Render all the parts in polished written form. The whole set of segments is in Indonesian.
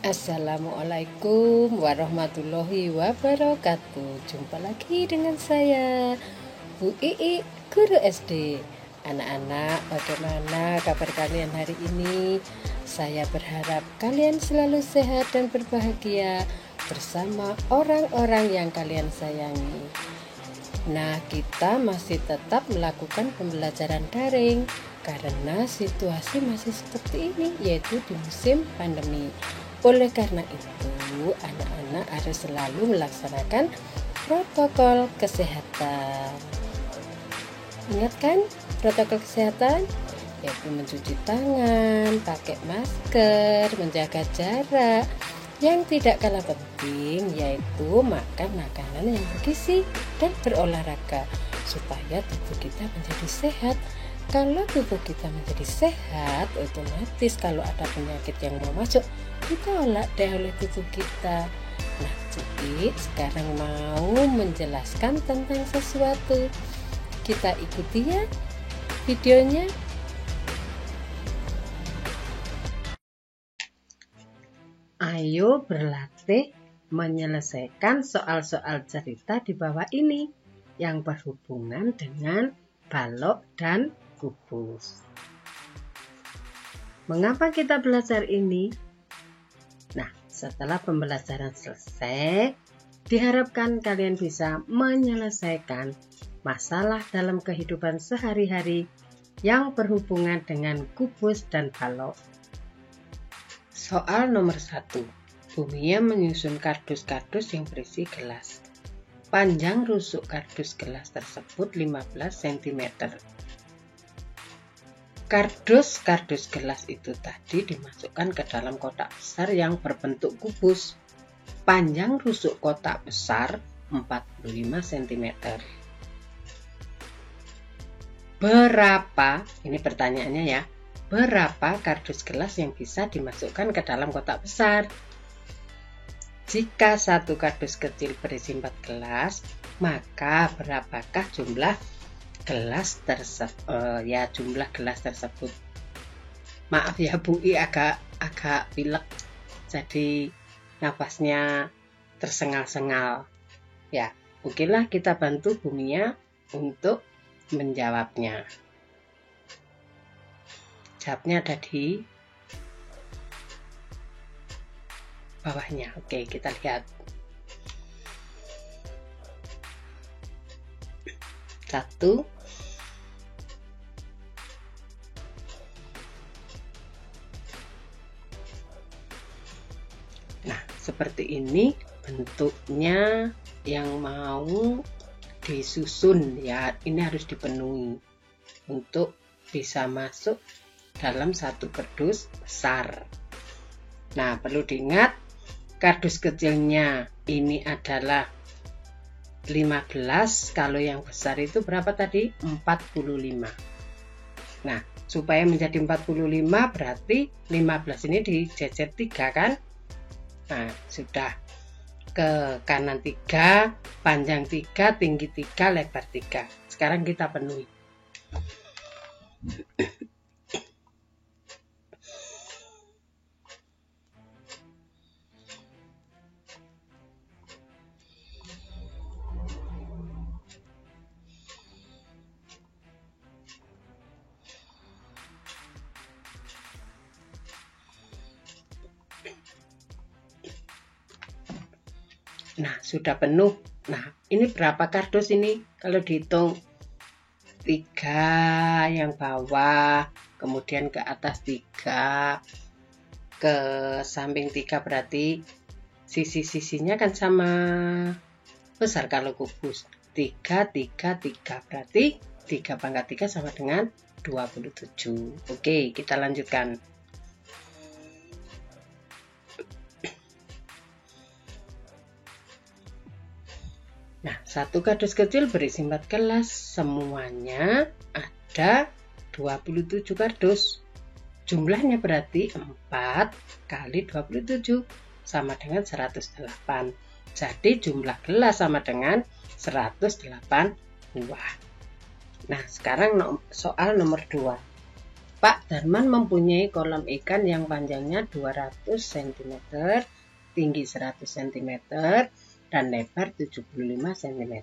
Assalamualaikum warahmatullahi wabarakatuh. Jumpa lagi dengan saya, Bu Ii, guru SD. Anak-anak, bagaimana kabar kalian hari ini? Saya berharap kalian selalu sehat dan berbahagia bersama orang-orang yang kalian sayangi. Nah, kita masih tetap melakukan pembelajaran daring karena situasi masih seperti ini, yaitu di musim pandemi. Oleh karena itu, anak-anak harus selalu melaksanakan protokol kesehatan. Ingat kan protokol kesehatan? Yaitu mencuci tangan, pakai masker, menjaga jarak. Yang tidak kalah penting yaitu makan makanan yang bergizi dan berolahraga supaya tubuh kita menjadi sehat. Kalau tubuh kita menjadi sehat, otomatis kalau ada penyakit yang mau masuk, ditolak deh oleh tubuh kita. Nah, jadi sekarang mau menjelaskan tentang sesuatu. Kita ikuti ya videonya. Ayo berlatih menyelesaikan soal-soal cerita di bawah ini yang berhubungan dengan balok dan kubus. Mengapa kita belajar ini? Nah, setelah pembelajaran selesai, diharapkan kalian bisa menyelesaikan masalah dalam kehidupan sehari-hari yang berhubungan dengan kubus dan balok. Soal nomor 1. Bumia menyusun kardus-kardus yang berisi gelas. Panjang rusuk kardus gelas tersebut 15 cm. Kardus-kardus gelas itu tadi dimasukkan ke dalam kotak besar yang berbentuk kubus. Panjang rusuk kotak besar 45 cm. Berapa, ini pertanyaannya ya, berapa kardus gelas yang bisa dimasukkan ke dalam kotak besar? Jika satu kardus kecil berisi 4 gelas, maka berapakah jumlah gelas tersebut? Maaf ya Bu I, agak pilek, jadi nafasnya tersengal-sengal. Ya, okelah, kita bantu Bumia untuk menjawabnya. Jawabnya ada di bawahnya. Oke, kita lihat. 1. Nah, seperti ini bentuknya yang mau disusun ya. Ini harus dipenuhi untuk bisa masuk dalam satu kardus besar. Nah, perlu diingat kardus kecilnya ini adalah 15, kalau yang besar itu berapa tadi? 45. Nah, supaya menjadi 45 berarti 15 ini dijejer 3 kan? Nah, sudah. Ke kanan 3, panjang 3, tinggi 3, lebar 3. Sekarang kita penuhi. Nah, sudah penuh. Nah, ini berapa kardus ini? Kalau dihitung 3 yang bawah, kemudian ke atas 3, ke samping 3, berarti sisi-sisinya kan sama besar kalau kubus. 3, 3, 3, berarti 3 pangkat 3 sama dengan 27. Oke, kita lanjutkan. Nah, satu kardus kecil berisi 4 gelas, semuanya ada 27 kardus. Jumlahnya berarti 4 kali 27 sama dengan 108. Jadi jumlah gelas sama dengan 108 buah. Nah, sekarang soal nomor 2. Pak Darman mempunyai kolam ikan yang panjangnya 200 cm, tinggi 100 cm, dan lebar 75 cm.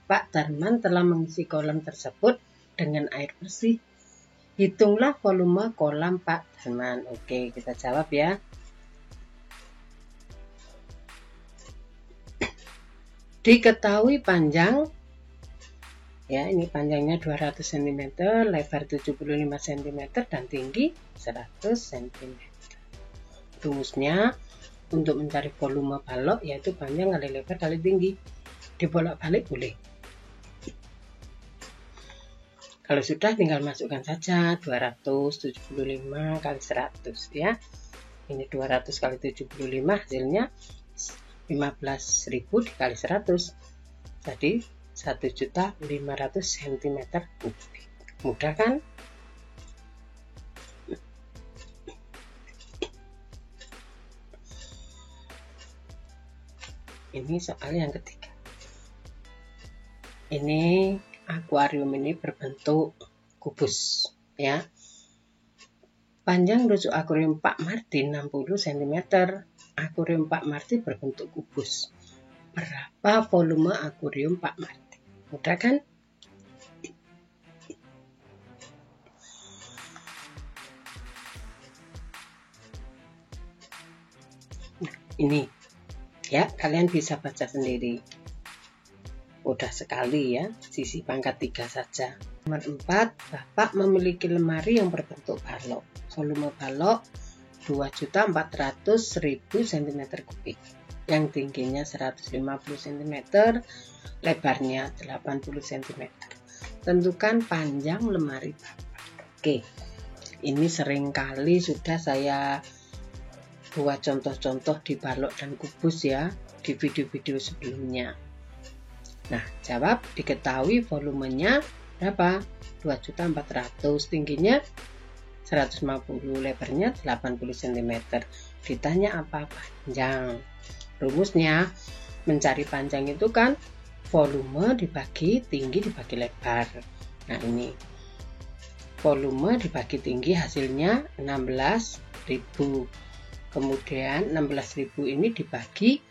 Pak Darman telah mengisi kolam tersebut dengan air bersih. Hitunglah volume kolam Pak Darman. Oke, kita jawab ya. Diketahui panjang, ya ini panjangnya 200 cm, lebar 75 cm, dan tinggi 100 cm. Rumusnya untuk mencari volume balok yaitu panjang kali lebar kali tinggi. Dibolak-balik boleh. Kalau sudah tinggal masukkan saja 275 kali 100 ya. Ini 200 kali 75 hasilnya 15.000 dikali 100. Jadi 1.500 cm3. Mudah kan? Ini soal yang ketiga. Ini akuarium ini berbentuk kubus ya. Panjang rusuk akuarium Pak Martin 60 cm. Akuarium Pak Martin berbentuk kubus. Berapa volume akuarium Pak Martin? Mudah kan? Nah, ini ya, kalian bisa baca sendiri. Mudah sekali ya, sisi pangkat 3 saja. Nomor 4, Bapak memiliki lemari yang berbentuk balok. Volume balok 2.400.000 cm3, yang tingginya 150 cm, lebarnya 80 cm. Tentukan panjang lemari Bapak. Oke, ini sering kali sudah saya buat contoh-contoh di balok dan kubus ya, di video-video sebelumnya. Nah, jawab. Diketahui volumenya berapa? 2.400.000, tingginya 150, lebarnya 80 cm. Ditanya apa panjang? Rumusnya mencari panjang itu kan volume dibagi tinggi dibagi lebar. Nah, ini volume dibagi tinggi hasilnya 16.000. Kemudian 16.000 ini dibagi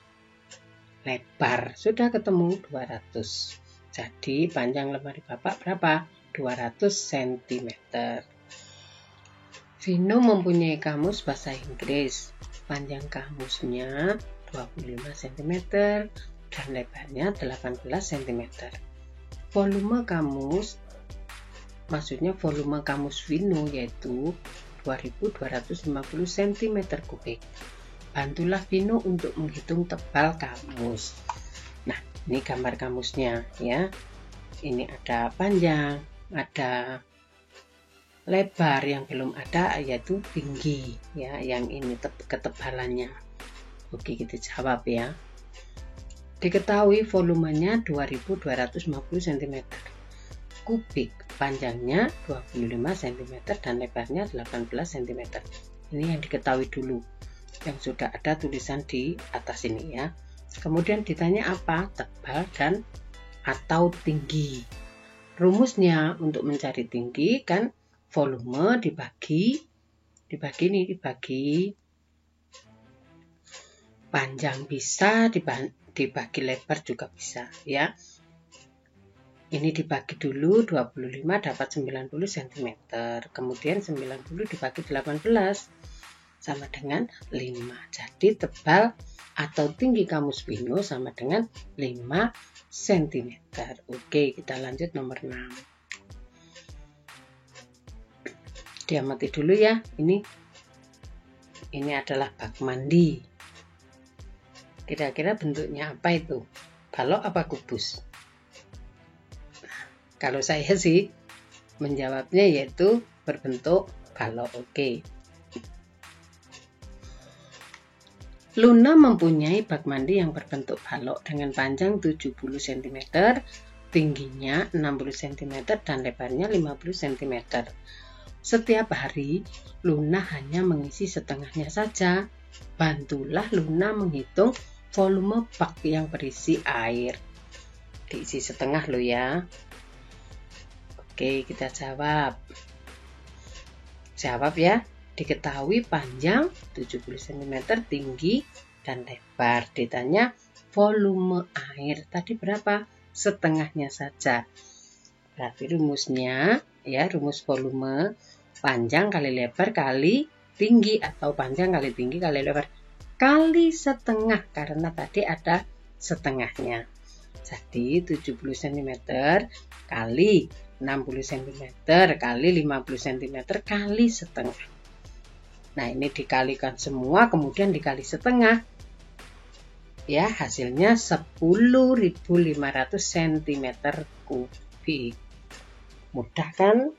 lebar, sudah ketemu 200. Jadi panjang lemari Bapak berapa? 200 cm. Vino mempunyai kamus bahasa Inggris. Panjang kamusnya 25 cm dan lebarnya 18 cm. Volume kamus, maksudnya volume kamus Vino yaitu 2250 cm3. Bantulah Vino untuk menghitung tebal kamus. Nah, ini gambar kamusnya ya. Ini ada panjang, ada lebar, yang belum ada yaitu tinggi ya, yang ini ketebalannya. Oke, kita jawab ya. Diketahui volumenya 2250 cm kubik, panjangnya 25 cm dan lebarnya 18 cm. Ini yang diketahui dulu, yang sudah ada tulisan di atas ini ya. Kemudian ditanya apa? Tebal dan atau tinggi. Rumusnya untuk mencari tinggi kan volume dibagi panjang, bisa dibagi lebar juga bisa ya. Ini dibagi dulu 25 dapat 90 cm. Kemudian 90 dibagi 18 sama dengan 5. Jadi tebal atau tinggi kamus Vino sama dengan 5 cm. Oke, kita lanjut nomor 6. Diamati dulu ya. Ini adalah bak mandi. Kira-kira bentuknya apa itu? Balok apa kubus? Kalau saya sih menjawabnya yaitu berbentuk balok. Oke. Luna mempunyai bak mandi yang berbentuk balok dengan panjang 70 cm, tingginya 60 cm dan lebarnya 50 cm. Setiap hari Luna hanya mengisi setengahnya saja. Bantulah Luna menghitung volume bak yang berisi air. Diisi setengah loh ya. Oke, kita jawab. Jawab ya. Diketahui panjang 70 cm, tinggi dan lebar. Ditanya volume air tadi berapa? Setengahnya saja. Berarti rumusnya ya, rumus volume panjang kali lebar kali tinggi, atau panjang kali tinggi kali lebar kali setengah, karena tadi ada setengahnya. Jadi 70 cm kali 60 cm kali 50 cm kali setengah. Nah, ini dikalikan semua, kemudian dikali setengah. Ya, hasilnya 10.500 cm kubik. Mudah kan?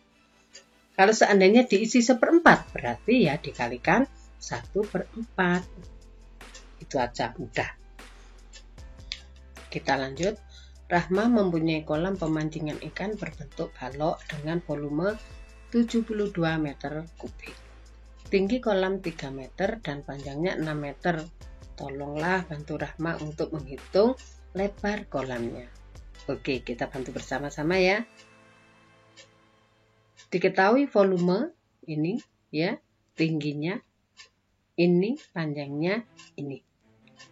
Kalau seandainya diisi 1/4, berarti ya dikalikan 1/4. Itu aja, mudah. Kita lanjut. Rahma mempunyai kolam pemancingan ikan berbentuk balok dengan volume 72 meter kubik. Tinggi kolam 3 meter dan panjangnya 6 meter. Tolonglah bantu Rahma untuk menghitung lebar kolamnya. Oke, kita bantu bersama-sama ya. Diketahui volume ini ya, tingginya ini, panjangnya ini.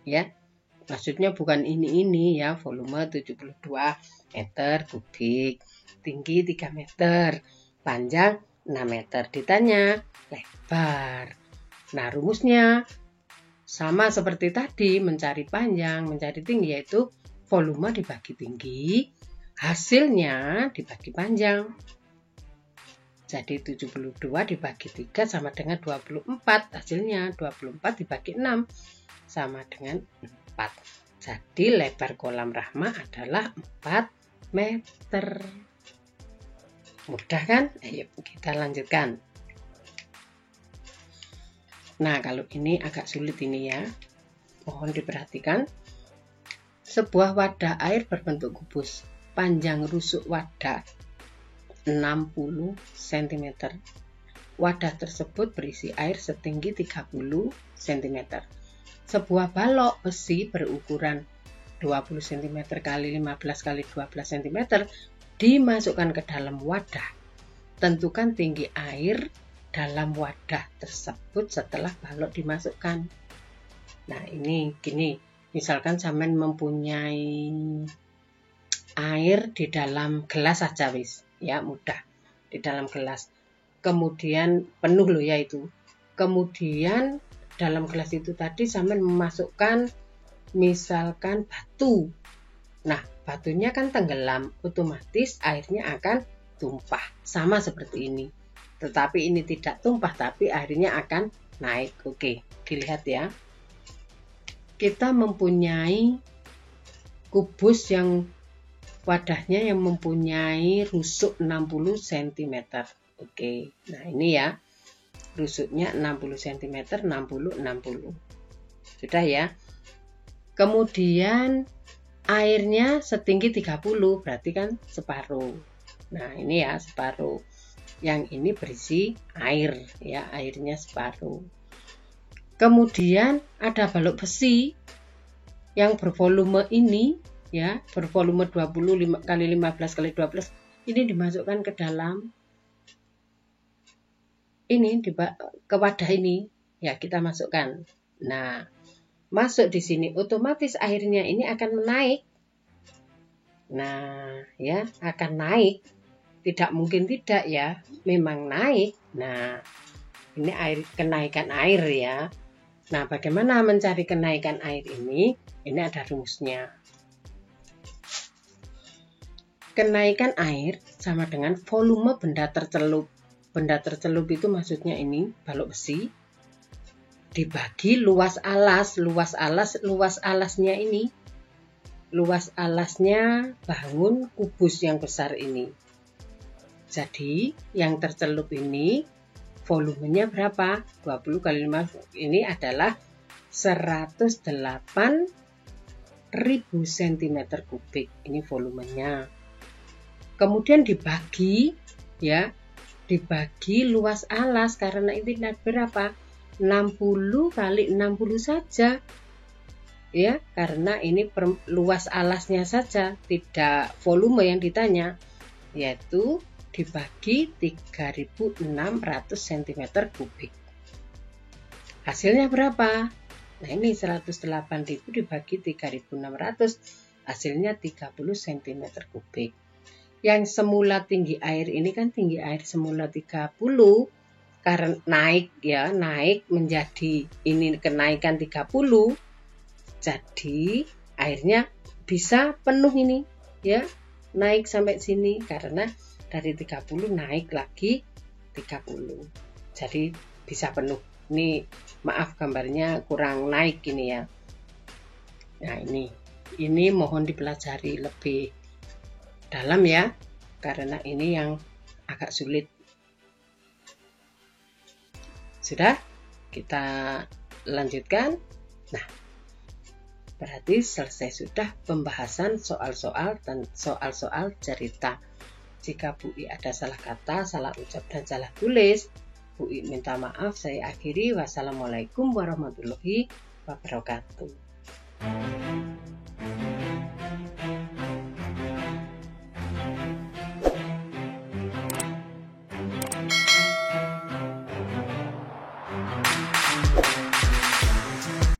Ya. Maksudnya bukan ini ya, volume 72 meter kubik, tinggi 3 meter, panjang 6 meter. Ditanya lebar. Nah, rumusnya sama seperti tadi, mencari panjang, mencari tinggi, yaitu volume dibagi tinggi, hasilnya dibagi panjang. Jadi 72 dibagi 3 sama dengan 24, hasilnya 24 dibagi 6 sama dengan 4. Jadi lebar kolam Rahma adalah 4 meter. Mudah kan? Ayo kita lanjutkan. Nah, kalau ini agak sulit ini ya. Mohon diperhatikan. Sebuah wadah air berbentuk kubus. Panjang rusuk wadah 60 cm. Wadah tersebut berisi air setinggi 30 cm. Sebuah balok besi berukuran 20 cm kali 15 kali 12 cm dimasukkan ke dalam wadah. Tentukan tinggi air dalam wadah tersebut setelah balok dimasukkan. Nah, ini gini, misalkan sampean mempunyai air di dalam gelas saja wis, ya mudah. Di dalam gelas. Kemudian penuh loh ya itu. Kemudian dalam gelas itu tadi sampean memasukkan misalkan batu. Nah, batunya kan tenggelam, otomatis airnya akan tumpah. Sama seperti ini. Tetapi ini tidak tumpah, tapi airnya akan naik. Oke, dilihat ya. Kita mempunyai kubus yang wadahnya yang mempunyai rusuk 60 cm. Oke, nah ini ya. Rusuknya 60 cm, 60, 60. Sudah ya. Kemudian airnya setinggi 30, berarti kan separuh. Nah, ini ya separuh. Yang ini berisi air, ya airnya separuh. Kemudian ada balok besi yang bervolume ini, ya bervolume 20 kali 15 kali 12. Ini dimasukkan ke dalam ini ke wadah ini, ya kita masukkan. Nah, masuk di sini otomatis airnya ini akan menaik. Nah, ya akan naik. Tidak mungkin tidak ya, memang naik. Nah, ini kenaikan air ya. Nah, bagaimana mencari kenaikan air ini? Ini ada rumusnya. Kenaikan air sama dengan volume benda tercelup. Benda tercelup itu maksudnya ini balok besi dibagi luas alas. Luas alasnya ini. Luas alasnya bangun kubus yang besar ini. Jadi, yang tercelup ini volumenya berapa? 20 kali 5 ini adalah 108.000 cm kubik. Ini volumenya. Kemudian dibagi, ya, dibagi luas alas karena ini berapa? 60 kali 60 saja. Ya, karena ini luas alasnya saja, tidak volume yang ditanya, yaitu dibagi 3.600 cm kubik. Hasilnya berapa? Nah ini 108.000 dibagi 3.600, hasilnya 30 cm kubik. Yang semula tinggi air ini kan tinggi air semula 30, karena naik menjadi ini kenaikan 30, jadi airnya bisa penuh ini ya, naik sampai sini karena dari 30 naik lagi 30. Jadi bisa penuh. Ini maaf gambarnya kurang naik ini ya. Nah, ini mohon dipelajari lebih dalam ya, karena ini yang agak sulit. Sudah, kita lanjutkan. Nah, berarti selesai sudah pembahasan soal-soal cerita. Jika Bu I ada salah kata, salah ucap, dan salah tulis, Bu I minta maaf. Saya akhiri. Wassalamualaikum warahmatullahi wabarakatuh.